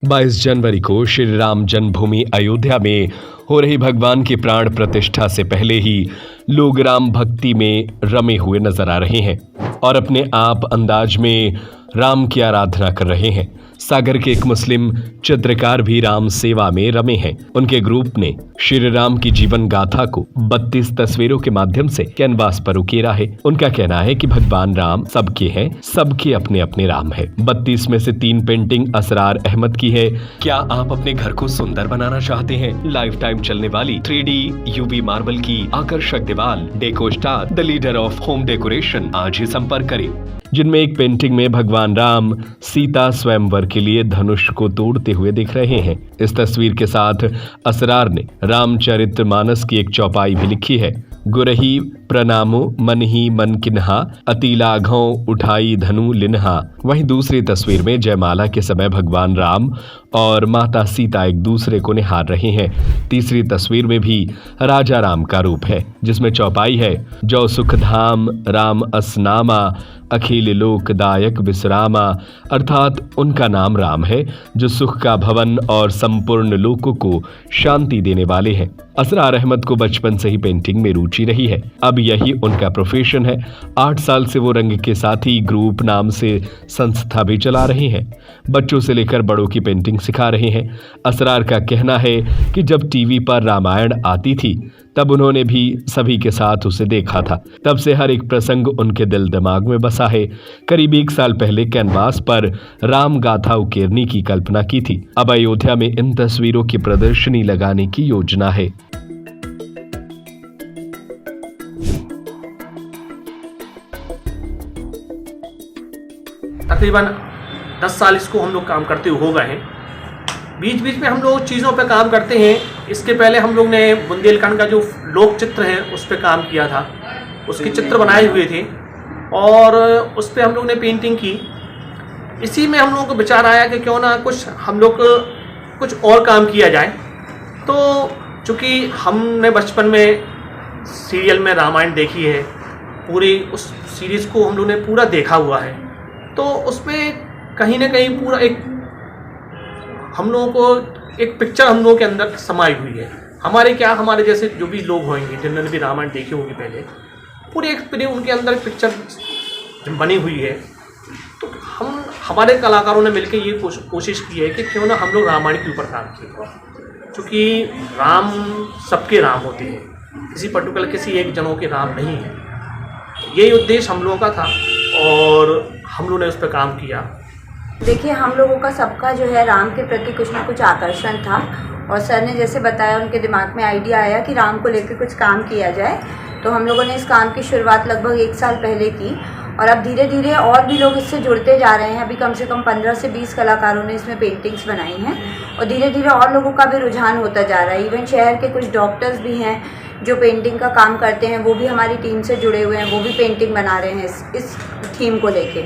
22 जनवरी को श्री राम जन्मभूमि अयोध्या में हो रही भगवान की प्राण प्रतिष्ठा से पहले ही लोग राम भक्ति में रमे हुए नजर आ रहे हैं और अपने आप अंदाज में राम की आराधना कर रहे हैं। सागर के एक मुस्लिम चित्रकार भी राम सेवा में रमे हैं। उनके ग्रुप ने श्री राम की जीवन गाथा को 32 तस्वीरों के माध्यम से कैनवास पर उकेरा है। उनका कहना है कि भगवान राम सबके हैं, सबके अपने अपने राम है। 32 में से 3 पेंटिंग असरार अहमद की है। क्या आप अपने घर को सुंदर बनाना चाहते हैं? लाइफ टाइम चलने वाली 3D UV मार्बल की आकर्षक दीवार deco star the leader of home decoration आज ही संपर्क करें। जिनमें एक पेंटिंग में भगवान राम सीता स्वयंवर के लिए धनुष को तोड़ते हुए दिख रहे हैं। इस तस्वीर के साथ असरार ने रामचरितमानस की एक चौपाई भी लिखी है। गुरही प्रणामो मन ही मन किन्हा अतीला घों उठाई धनु लिन्हा। वहीं दूसरी तस्वीर में जयमाला के समय भगवान राम और माता सीता एक दूसरे को निहार रहे हैं। तीसरी तस्वीर में भी राजा राम का रूप है, जिसमें चौपाई है जो सुखधाम राम असनामा अखिल लोकदायक विश्रामा, अर्थात उनका नाम राम है जो सुख का भवन और संपूर्ण लोकों को शांति देने वाले हैं। असरार अहमद को बचपन से ही पेंटिंग में रुचि रही है। अब यही उनका प्रोफेशन है। 8 साल से वो रंग के साथ ही ग्रुप नाम से संस्था भी चला रहे हैं। बच्चों से लेकर बड़ों की पेंटिंग सिखा रहे हैं। असरार का कहना है कि जब टीवी पर रामायण आती थी तब उन्होंने भी सभी के साथ उसे देखा था। तब से हर एक प्रसंग उनके दिल दिमाग में बसा है। करीब 1 साल पहले कैनवास पर राम गाथा उकेरने की कल्पना की थी। अब अयोध्या में इन तस्वीरों की प्रदर्शनी लगाने की योजना है। तकरीबन 10 साल इसको हम लोग काम करते हो गए हैं। बीच बीच में हम लोग चीज़ों पे काम करते हैं। इसके पहले हम लोग ने बुंदेलखंड का जो लोक चित्र है उस पे काम किया था। उसके चित्र बनाए हुए थे और उस पे हम लोग ने पेंटिंग की। इसी में हम लोगों को विचार आया कि क्यों ना हम लोग कुछ और काम किया जाए। तो चूँकि हमने बचपन में सीरियल में रामायण देखी है, पूरी उस सीरीज़ को हम लोग ने पूरा देखा हुआ है, तो उसमें कहीं ना कहीं पूरा एक हम लोगों को एक पिक्चर हम लोगों के अंदर समाई हुई है। हमारे जैसे जो भी लोग होंगे जिन्होंने भी रामायण देखी होगी पहले, पूरी उनके अंदर पिक्चर बनी हुई है। तो हमारे कलाकारों ने मिलकर ये कोशिश की है कि क्यों ना हम लोग रामायण के ऊपर काम किए, क्योंकि राम सबके राम होते हैं, किसी एक जनों के राम नहीं है। यही उद्देश्य हम लोगों का था और हम लोगों ने उस पर काम किया। देखिए, हम लोगों का सबका जो है राम के प्रति कुछ ना कुछ आकर्षण था और सर ने जैसे बताया उनके दिमाग में आइडिया आया कि राम को लेकर कुछ काम किया जाए। तो हम लोगों ने इस काम की शुरुआत लगभग 1 साल पहले की और अब धीरे धीरे और भी लोग इससे जुड़ते जा रहे हैं। अभी कम से कम 15 से 20 कलाकारों ने इसमें पेंटिंग्स बनाई हैं और धीरे धीरे और लोगों का भी रुझान होता जा रहा है। इवन शहर के कुछ डॉक्टर्स भी हैं जो पेंटिंग का काम करते हैं, वो भी हमारी टीम से जुड़े हुए हैं, वो भी पेंटिंग बना रहे हैं इस थीम को लेके।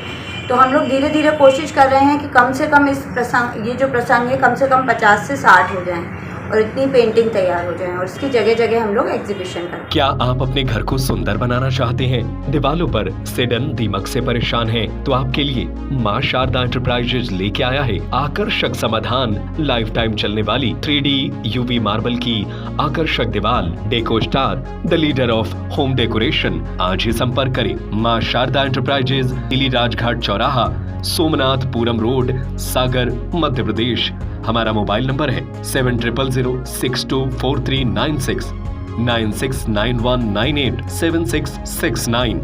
तो हम लोग धीरे धीरे कोशिश कर रहे हैं कि कम से कम ये जो प्रसंग है कम से कम 50 से 60 हो जाएं और इतनी पेंटिंग तैयार हो जाएं और इसकी जगह जगह हम लोग एग्जीबिशन करें। क्या आप अपने घर को सुंदर बनाना चाहते हैं? दीवालों पर सेडन दीमक से परेशान हैं? तो आपके लिए मां शारदा एंटरप्राइजेज लेके आया है आकर्षक समाधान। लाइफ टाइम चलने वाली 3D UV मार्बल की आकर्षक दीवार deco star the leader of home decoration. आज ही संपर्क करें। मां शारदा एंटरप्राइजेज, दिल्ली राजघाट चौराहा, सोमनाथपुरम रोड, सागर, मध्य प्रदेश। हमारा मोबाइल नंबर है 7000624396 9691987669।